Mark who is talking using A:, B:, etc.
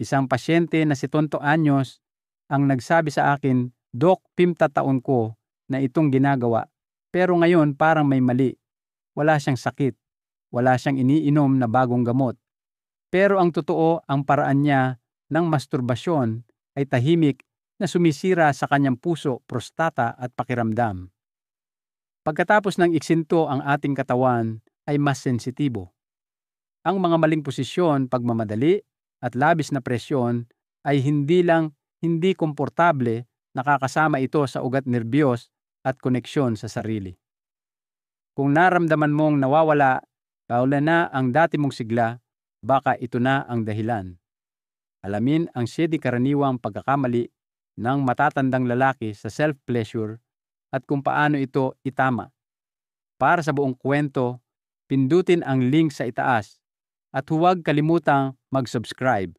A: Isang pasyente na 70 anyos ang nagsabi sa akin, "Dok, 50 taon ko na itong ginagawa, pero ngayon parang may mali. Wala siyang sakit, wala siyang iniinom na bagong gamot. Pero ang totoo, ang paraan niya ng masturbasyon ay tahimik na sumisira sa kanyang puso, prostata at pakiramdam." Pagkatapos ng iksinto ang ating katawan ay mas sensitibo. Ang mga maling posisyon, pagmamadali at labis na presyon ay hindi lang hindi komportable, nakakasama ito sa ugat nerbiyos at koneksyon sa sarili. Kung naramdaman mong nawawala, kaula na ang dati mong sigla, baka ito na ang dahilan. Alamin ang 7 karaniwang pagkakamali ng matatandang lalaki sa self-pleasure at kung paano ito itama. Para sa buong kwento, pindutin ang link sa itaas at huwag kalimutang mag-subscribe.